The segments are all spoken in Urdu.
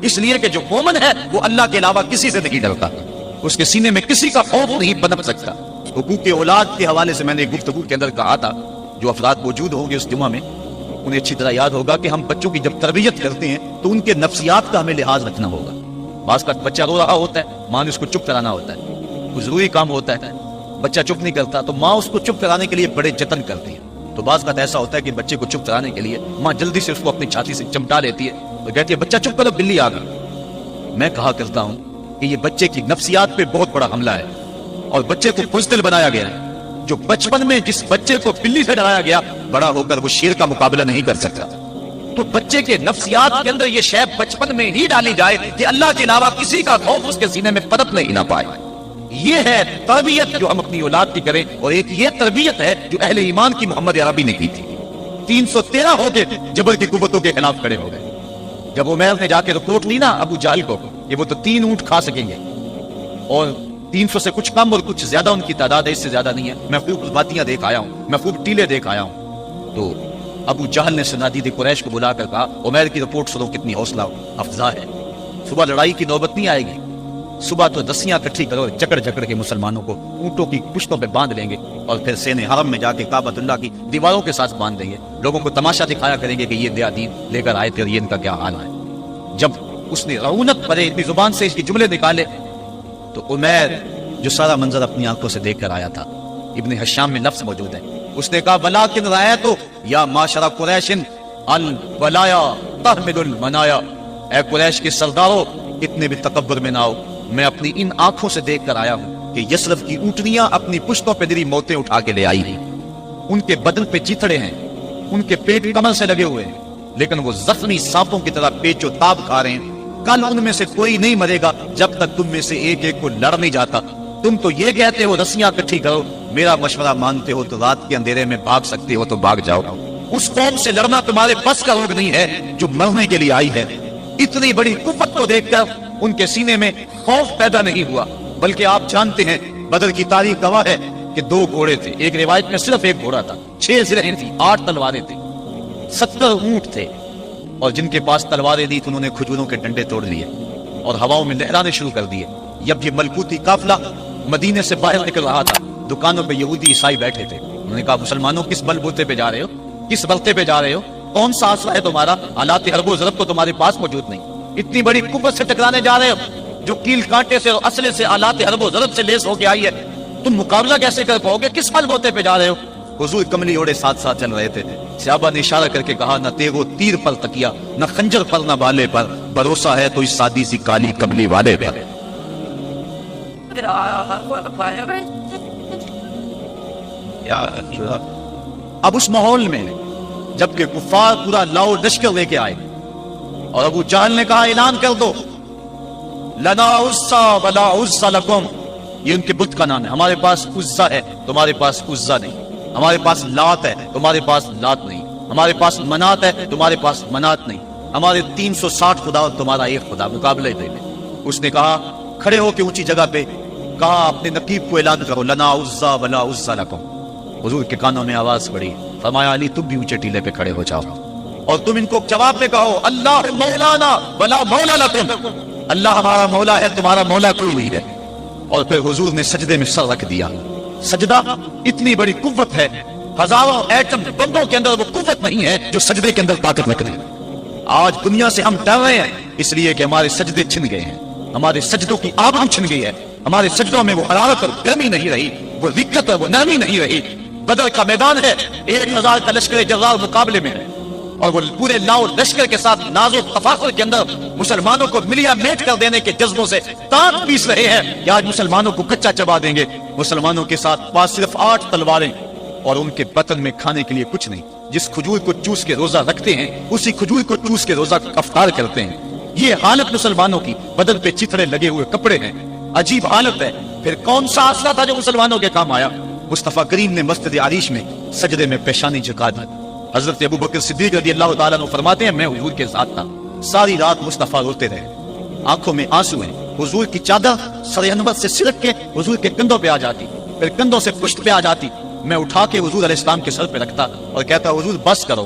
اس لیے کہ جو مومن ہے وہ اللہ کے علاوہ کسی سے نہیں ڈرتا، اس کے سینے میں کسی کا خوف نہیں پنپ سکتا۔ حقوق اولاد کے حوالے سے میں نے گفتگو کے اندر کہا تھا، جو افراد موجود ہوں گے اس جمعہ میں انہیں اچھی طرح یاد ہوگا کہ ہم بچوں کی جب تربیت کرتے ہیں تو ان کے نفسیات کا ہمیں لحاظ رکھنا ہوگا۔ بعض کا بچہ رو رہا ہوتا ہے، ماں نے اس کو چپ کرانا ہوتا ہے، کوئی ضروری کام ہوتا ہے، بچہ چپ نہیں کرتا تو ماں اس کو چپ کرانے کے لیے بڑے جتن کرتی ہے۔ تو بعض کا ایسا ہوتا ہے کہ بچے کو چپ کرانے کے لیے ماں جلدی سے اس کو اپنی چھاتی سے چمٹا لیتی ہے تو کہتی ہے بچہ چپ کرو، بلی آ گئی۔ میں کہا کرتا ہوں کہ یہ بچے کی نفسیات پہ بہت بڑا حملہ ہے اور بچے کو بزدل بنایا گیا ہے۔ جو بچپن میں جس بچے کو بلی سے ڈرایا گیا، بڑا ہو کر وہ شیر کا مقابلہ نہیں کر سکتا۔ تو بچے کے نفسیات کے اندر یہ شے بچپن میں ہی ڈالی جائے کہ اللہ کے علاوہ کسی کا خوف اس کے سینے میں پنپ نہیں نہ پائے۔ یہ ہے تربیت جو ہم اپنی اولاد کی کریں، اور ایک یہ تربیت ہے جو اہل ایمان کی محمد عربی نے کی تھی۔ 313 ہو کے جبر کی قوتوں کے خلاف کھڑے ہو گئے۔ جب عمیر نے جا کے رپورٹ لی نا ابو جہل کو کہ وہ تو 3 اونٹ کھا سکیں گے، اور 300 سے کچھ کم اور کچھ زیادہ ان کی تعداد ہے، اس سے زیادہ نہیں ہے، میں خوب وادیاں دیکھ آیا ہوں، میں خوب ٹیلے دیکھ آیا ہوں۔ تو ابو جہل نے صنادید قریش کو بلا کر کہا عمیر کی رپورٹ سنو کتنی حوصلہ افزا ہے، صبح لڑائی کی نوبت نہیں آئے گی، صبح تو دسیاں اکٹھی کرو، جکڑ جکڑ کے مسلمانوں کو اونٹوں کی پشتوں پہ باندھ لیں گے اور پھر سین حرم میں جا کے کعبۃ اللہ کی دیواروں کے ساتھ باندھ دیں گے، لوگوں کو تماشا دکھایا کریں گے کہ یہ نیا دین لے کر آئے تھے اور یہ ان کا کیا حال ہے۔ جب اس نے رعونت پڑے اتنی زبان سے اس کی جملے نکالے تو عمیر جو سارا منظر اپنی آنکھوں سے دیکھ کر آیا تھا، ابن حشام میں لفظ موجود ہے، اس نے کہا وَلَٰكِنْ رَأَيْتُ یا معشر قریش الولایا تحمل المنایا، اے قریش کے سرداروں اتنے بھی تکبر میں نہ آؤ، میں اپنی ان آنکھوں سے دیکھ کر آیا ہوں کہ یثرب کی اونٹنیاں اپنی پشتوں پہ دری موتیں اٹھا کے لے آئی ہیں، ان کے بدن پہ چیتڑے ہیں، ان کے پیٹ کمر سے لگے ہوئے ہیں، لیکن وہ زخمی سانپوں کی طرح پیچ و تاب کھا رہے ہیں۔ کل ان میں سے کوئی نہیں مرے گا جب تک تم میں سے ایک ایک کو لڑ نہیں جاتا۔ تم تو یہ کہتے ہو رسیاں اکٹھی کرو، میرا مشورہ مانتے ہو تو رات کے اندھیرے میں بھاگ سکتے ہو تو بھاگ جاؤ۔ اس قوم سے لڑنا تمہارے بس کا روگ نہیں ہے جو مرنے کے لیے آئی ہے۔ اتنی بڑی قوت کو دیکھ کر ان کے سینے میں خوف پیدا نہیں ہوا، بلکہ آپ جانتے ہیں بدر کی تاریخ گواہ ہے کہ 2 گھوڑے تھے، ایک روایت میں صرف 1 گھوڑا تھا، 6 زرہیں تھی، 8 تلواریں تھی، 70 اونٹ تھے، اور جن کے پاس تلواریں دی تو انہوں نے کھجوروں کے ڈنڈے توڑ لیے اور ہواؤں میں لہرانے شروع کر دیے۔ جب یہ ملکوتی قافلہ مدینے سے باہر نکل رہا تھا، دکانوں پہ یہودی عیسائی بیٹھے تھے، انہوں نے کہا مسلمانوں کس بل بوتے پہ جا رہے ہو، کس بلتے پہ جا رہے ہو، کون سا آسرا ہے تمہارا، آلات حرب و ضرب تو تمہارے پاس موجود نہیں، اتنی بڑی قوت سے ٹکرانے جا رہے ہو جو کیل کانٹے سے اور اسلحے سے آلات حرب و ضرب سے لیس ہو کے آئی ہے، تم مقابلہ کیسے کر پاؤ گے، کس بل بوتے پہ جا رہے ہو۔ حضور کملی اوڑے ساتھ ساتھ چل رہے تھے، صحابہ نے اشارہ کر کے کہا نہ تیغ و تیر پر تکیا، نہ خنجر پر نہ بالے پر، بھروسہ ہے تو اس سادی سی کالی کملی والے پر۔ اب اس ماحول میں جبکہ کفار پورا لاؤ لشکر لے کے آئے اور ابو جہل نے کہا اعلان کر دو لنا عزا ولا عزا لکم، یہ ان کے بت کا نام ہے، ہمارے پاس عزا ہے تمہارے پاس عزا نہیں، ہمارے پاس لات ہے تمہارے پاس لات نہیں، ہمارے پاس منات ہے تمہارے پاس منات نہیں، ہمارے 360 خدا اور تمہارا ایک خدا، مقابلہ دے لے۔ اس نے کہا کھڑے ہو کے اونچی جگہ پہ کہا اپنے نقیب کو اعلان کرو لنا عزا ولا عزا لکم۔ حضور کے کانوں میں آواز پڑی، فرمایا علی تم بھی اونچے ٹیلے پہ کھڑے ہو جاؤ اور تم ان کو جواب میں کہو اللہ مولانا ولا مولا لکم، اللہ ہمارا مولا ہے تمہارا مولا کوئی نہیں ہے۔ اور پھر حضور نے سجدے میں سر رکھ دیا۔ سجدہ اتنی بڑی قوت ہے، ہزاروں ایٹم بمبوں کے اندر وہ قوت نہیں ہے جو سجدے کے اندر طاقت رکھتے ہیں۔ آج دنیا سے ہم ڈر رہے ہیں اس لیے کہ ہمارے سجدے چھن گئے ہیں، ہمارے سجدوں کی آبرو چھن گئی ہے، ہمارے سجدوں میں وہ حرارت اور گرمی نہیں رہی، وہ دقت اور وہ نرمی نہیں رہی۔ بدر کا میدان ہے، 1000 کا لشکر جرار مقابلے میں ہے اور وہ پورے لاؤ لشکر کے ساتھ ناز و تفاخر کے اندر مسلمانوں کو ملیا میٹ کر دینے کے جذبوں سے تان پیس رہے ہیں کہ آج مسلمانوں کو کچا چبا دیں گے۔ مسلمانوں کے ساتھ پاس صرف 8 تلواریں اور ان کے بطن میں کھانے کے لیے کچھ نہیں، جس کھجور کو چوس کے روزہ رکھتے ہیں اسی کھجور کو چوس کے روزہ افطار کرتے ہیں۔ یہ حالت مسلمانوں کی، بدن پہ چتھڑے لگے ہوئے کپڑے ہیں، عجیب حالت ہے۔ پھر کون سا آسرا تھا جو مسلمانوں کے کام آیا؟ مصطفیٰ کریم نے مسجد عریش میں سجدے میں پیشانی جھکا دی۔ حضرت ابو بکر صدیق رضی اللہ تعالیٰ عنہ فرماتے ہیں میں حضور کے ساتھ تھا، ساری رات مصطفیٰ روتے رہے، آنکھوں میں آنسو ہیں، حضور کی چادر سر انور سے سرک کے حضور کے کندھوں پہ آ جاتی، پھر کندھوں سے پشت پہ آ جاتی، میں اٹھا کے حضور علیہ السلام کے سر پہ رکھتا اور کہتا حضور بس کرو،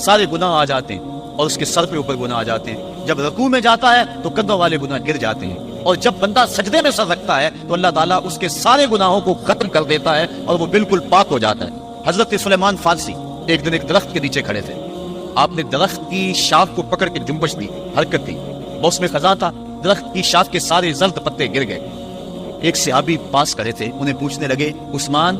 سارے گناہ آ جاتے ہیں اور اس کے سر پہ اوپر گناہ آ جاتے ہیں. جب رکوع میں جاتا ہے تو کندھوں والے گناہ گر جاتے ہیں, اور جب بندہ سجدے میں سر رکھتا ہے تو اللہ تعالیٰ اس کے سارے گناہوں کو ختم کر دیتا ہے اور وہ بالکل پاک ہو جاتا ہے. حضرت سلیمان فارسی ایک دن ایک درخت کے نیچے کھڑے تھے. آپ نے درخت کی شاخ کو پکڑ کے جنبش دی, حرکت دی, اس میں خزاں تھا. درخت کی شاخ کے سارے زرد پتے گر گئے. ایک صحابی پاس کھڑے تھے, انہیں پوچھنے لگے, عثمان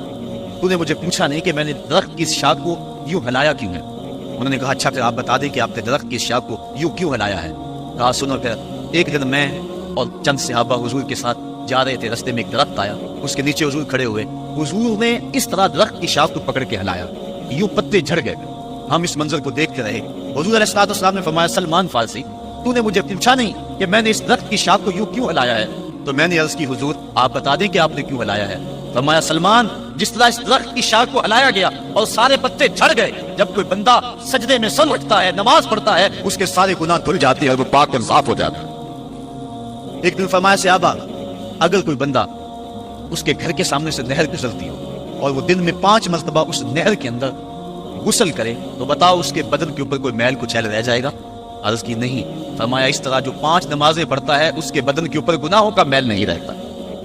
تو نے مجھے پوچھا نہیں کہ میں نے درخت کی شاخ کو یوں ہلایا کیوں ہے. انہوں نے کہا اچھا پھر آپ بتا دیں کہ آپ نے درخت کی شاخ کو یوں کیوں ہلایا ہے. کہا سنو پھر, ایک دن میں اور چند صحابہ حضور کے ساتھ جا رہے تھے, رستے میں ایک درخت آیا, اس کے نیچے حضور کھڑے ہوئے. حضور نے اس طرح درخت کی شاخ کو پکڑ کے ہلایا, یوں پتے جھڑ گئے. ہم اس منظر کو دیکھتے رہے. حضور علیہ السلام نے فرمایا, سلمان فارسی تو نے مجھے پوچھا نہیں کہ میں نے اس درخت کی شاخ کو یوں کیوں ہلایا ہے. تو میں نے عرض کی حضور آپ بتا دیں کہ آپ نے کیوں ہلایا ہے. فرمایا, سلمان جس طرح اس درخت کی شاخ کو ہلایا گیا اور سارے پتے جھڑ گئے, جب کوئی بندہ سجدے میں سر رکھتا ہے, نماز پڑھتا ہے, اس کے سارے گناہ دھل جاتے ہیں اور وہ پاک اور صاف ہو جاتا ہے. ایک دن فرمایا, صحابہ اگر کوئی بندہ اس کے گھر کے سامنے سے نہر گزرتی ہو اور وہ دن میں 5 مرتبہ اس نہر کے اندر غسل کرے تو بتاؤ اس کے بدن کے اوپر کوئی میل کچیل رہ جائے گا. عرض کی نہیں. فرمایا, اس طرح جو 5 نمازیں پڑھتا ہے اس کے بدن کے اوپر گناہوں کا میل نہیں رہتا.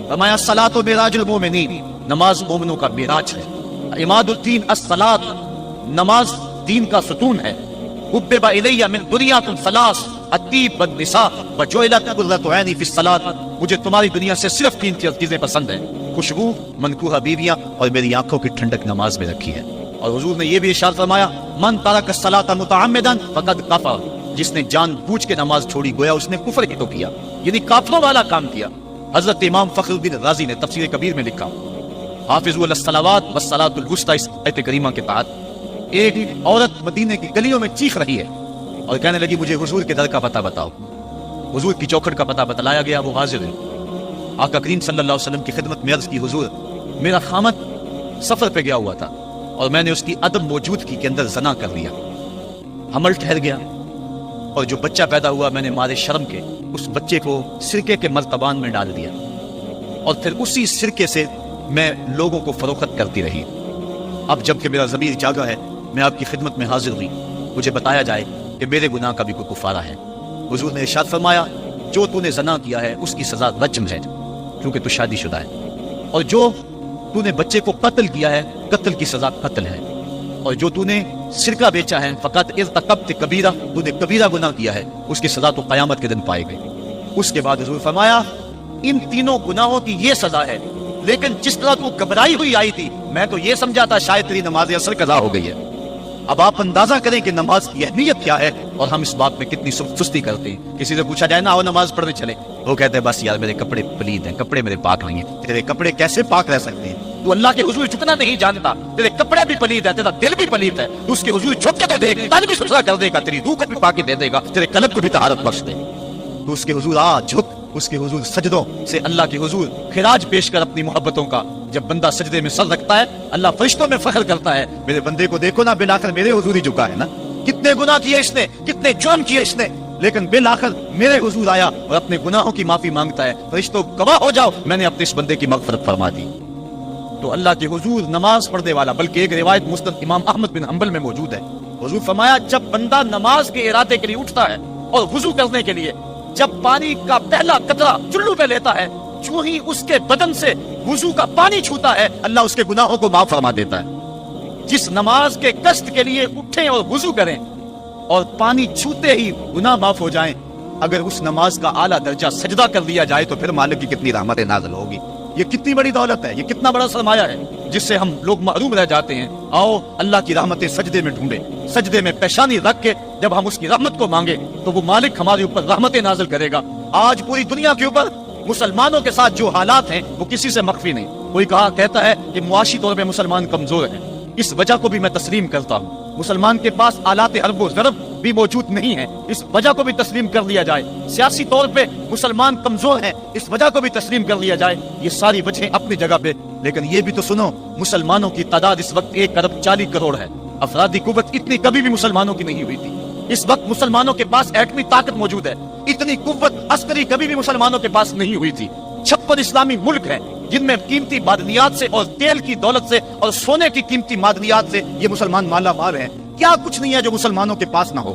فرمایا, الصلاۃ معراج المومنین, نماز مومنوں کا معراج ہے. عماد الدین الصلاۃ, نماز دین کا ستون ہے. حبب الی من دنیاکم ثلاث, الطیب والنساء وجعلت قرۃ عینی فی الصلاۃ, مجھے تمہاری دنیا سے صرف 3 چیزیں پسند ہیں, خوشبو, منکوحہ بیویاں, اور میری آنکھوں کی ٹھنڈک نماز میں رکھی ہے. اور حضور نے یہ بھی ارشاد فرمایا, من ترک الصلاۃ متعمدا فقد کفر, جس نے جان بوجھ کے نماز چھوڑی گویا اس نے کفر ہی تو کیا, یعنی کافروں والا کام کیا. حضرت امام فخر الدین رازی نے تفسیر کبیر میں لکھا, حافظوا علی الصلوات والصلاۃ الوسطی, اس آیت کریمہ کے تحت ایک عورت مدینے کی گلیوں میں چیخ رہی ہے اور کہنے لگی مجھے حضور کے در کا پتہ بتاؤ. حضور کی چوکھٹ کا پتہ بتلایا گیا, وہ حاضر ہے. آقا کریم صلی اللہ علیہ وسلم کی خدمت میں عرض کی, حضور میرا خامد سفر پہ گیا ہوا تھا اور میں نے اس کی عدم موجودگی کے اندر زنا کر لیا. حمل ٹھہر گیا اور جو بچہ پیدا ہوا میں نے مارے شرم کے اس بچے کو سرکے کے مرتبان میں ڈال دیا, اور پھر اسی سرکے سے میں لوگوں کو فروخت کرتی رہی. اب جب کہ میرا ضمیر جاگا ہے, میں آپ کی خدمت میں حاضر ہوئی, مجھے بتایا جائے کہ میرے گناہ کا بھی کوئی کفارہ ہے. حضور نے ارشاد فرمایا, جو تو نے زنا کیا ہے اس کی سزا رجم ہے کیونکہ تو شادی شدہ ہے, اور جو تو نے بچے کو قتل کیا ہے قتل کی سزا قتل ہے, اور جو تو نے سرکہ بیچا ہے فقط ارتکبت کبیرہ, تو نے کبیرہ گناہ کیا ہے, اس کی سزا تو قیامت کے دن پائے گئے. اس کے بعد حضور فرمایا, ان تینوں گناہوں کی یہ سزا ہے, لیکن جس طرح تو گھبرائی ہوئی آئی تھی میں تو یہ سمجھا تھا شاید تیری نماز اثر قضا ہو گئی ہے. اب آپ اندازہ کریں کہ نماز کی اہمیت کیا ہے اور ہم اس بات میں کتنی سستی کرتے ہیں. کسی سے پوچھا جائے نا آؤ نماز پڑھنے چلے, وہ کہتے ہیں بس یار میرے کپڑے پلید ہیں, کپڑے میرے پاک نہیں ہیں. تیرے کپڑے کیسے پاک رہ سکتے ہیں؟ تو اللہ کے حضور جھکنا نہیں جانتا, تیرے کپڑے بھی پلید ہے, تیرا دل بھی پلید ہے, تو اس کے حضور جھک کے تو دیکھ, تن بھی ستھرا کر دے گا, تیری روح کو بھی پاکی دے دے گا, تیرے قلب کو بھی طہارت بخش دے. تو اس کے حضور آ جھک, اس کے حضور سجدوں سے اللہ کے حضور خراج پیش کر اپنی محبتوں کا. جب بندہ سجدے میں سر رکھتا ہے اللہ فرشتوں میں فخر کرتا ہے, میرے بندے کو دیکھو نا, بالآخر میرے حضور ہی جھکا ہے نا. کتنے گناہ کیے اس نے, کتنے جرم کیے اس نے, لیکن بالآخر میرے حضور آیا اور اپنے گناہوں کی معافی مانگتا ہے. فرشتوں گواہ ہو جاؤ میں نے اپنے اس بندے کی مغفرت فرما دی. تو اللہ کے حضور نماز پڑھنے والا, بلکہ ایک روایت مسند امام احمد بن حنبل میں موجود ہے, حضور فرمایا جب بندہ نماز کے ارادے کے لیے اٹھتا ہے اور وضو کرنے کے لیے جب پانی کا پہلا قطرہ چلو پہ لیتا ہے, جو ہی اس کے بدن سے وضو کا پانی چھوتا ہے اللہ اس کے گناہوں کو معاف فرما دیتا ہے. جس نماز کے قصد کے لیے اٹھیں اور وضو کریں اور پانی چھوتے ہی گناہ معاف ہو جائیں, اگر اس نماز کا اعلیٰ درجہ سجدہ کر دیا جائے تو پھر مالک کی کتنی رحمت نازل ہوگی. یہ کتنی بڑی دولت ہے, یہ کتنا بڑا سرمایہ ہے جس سے ہم لوگ محروم رہ جاتے ہیں. آؤ اللہ کی رحمتیں سجدے میں ڈھونڈیں, سجدے میں پیشانی رکھ کے جب ہم اس کی رحمت کو مانگے تو وہ مالک ہمارے اوپر رحمتیں نازل کرے گا. آج پوری دنیا کے اوپر مسلمانوں کے ساتھ جو حالات ہیں وہ کسی سے مخفی نہیں. کوئی کہتا ہے کہ معاشی طور پہ مسلمان کمزور ہیں, اس وجہ کو بھی میں تسلیم کرتا ہوں. مسلمان کے پاس آلات حرب و ضرب بھی موجود نہیں ہیں, اس وجہ کو بھی تسلیم کر لیا جائے. سیاسی طور پہ مسلمان کمزور ہیں, اس وجہ کو بھی تسلیم کر لیا جائے. یہ ساری وجہیں اپنی جگہ پہ, لیکن یہ بھی تو سنو مسلمانوں کی تعداد اس وقت 1,40,00,000,000 ہے. افرادی قوت اتنی کبھی بھی مسلمانوں کی نہیں ہوئی تھی. اس وقت مسلمانوں کے پاس ایٹمی طاقت موجود ہے, اتنی قوت عسکری کبھی بھی مسلمانوں کے پاس نہیں ہوئی تھی. 56 اسلامی ملک ہیں جن میں قیمتی معدنیات سے اور تیل کی دولت سے اور سونے کی قیمتی معدنیات سے یہ مسلمان مالا مال ہیں. کیا کچھ نہیں ہے جو مسلمانوں کے پاس نہ ہو،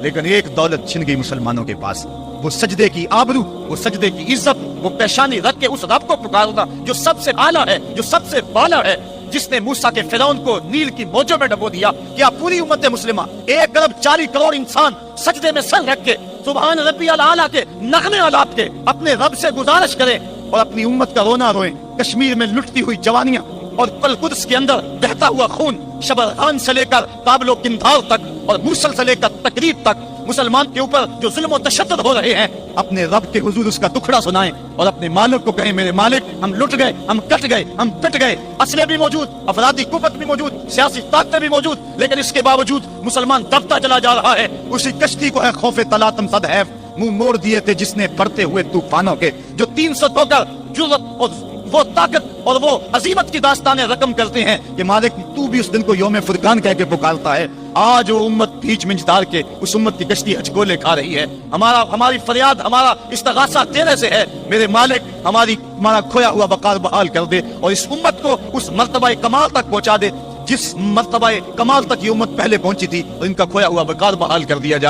لیکن ایک دولت چھن گئی مسلمانوں کے پاس، وہ سجدے کی آبرو، وہ سجدے کی عزت، وہ پیشانی رکھ کے اس رب کو پکارنا جو سب سے اعلیٰ ہے، جو سب سے بالا ہے، جس نے موسیٰ کے فرعون کو نیل کی موجوں میں ڈبو دیا۔ کیا پوری امت مسلمہ 1,40,00,000,000 انسان سجدے میں سر رکھ کے سبحان ربی الاعلیٰ کے نغمے آلات کے اپنے رب سے گزارش کریں اور اپنی امت کا رونا روئیں؟ کشمیر میں لٹتی ہوئی جوانیاں اور قدس کے اندر بہتا ہوا خون، شبرغان سے لے کر کابل و قندھار تک اور موصل سے لے کر تقریب تک مسلمان کے اوپر جو ظلم و تشدد ہو رہے ہیں، اپنے رب کے حضور اس کا ٹکڑا سنائیں اور اپنے مالک کو کہیں میرے مالک ہم لٹ گئے، ہم کٹ گئے، ہم پٹ گئے، اسلحے بھی موجود، افرادی قوت بھی موجود، سیاسی طاقتیں بھی موجود، لیکن اس کے باوجود مسلمان دبتا چلا جا رہا ہے۔ اسی کشتی کو ہے خوف تلاطم صد حیف منہ موڑ دیے تھے جس نے بڑھتے ہوئے طوفانوں کے، جو 300 ہو کر جرأت اور وہ طاقت اور وہ عظیمت کی داستانیں رقم کرتے ہیں کہ مالک تو بھی اس دن کو یوم فرقان کہہ کے پکارتا ہے۔ آج وہ امت بیچ منچ ڈال کے اس امت کی کشتی ہچکولے کھا رہی ہے۔ ہماری فریاد، ہمارا استغاثہ تیرے سے ہے، میرے مالک ہمارا کھویا ہوا وقار بحال کر دے اور اس امت کو اس مرتبہ کمال تک پہنچا دے جس مرتبہ کمال تک یہ امت پہلے پہنچی تھی، اور ان کا کھویا ہوا وقار بحال کر دیا جائے۔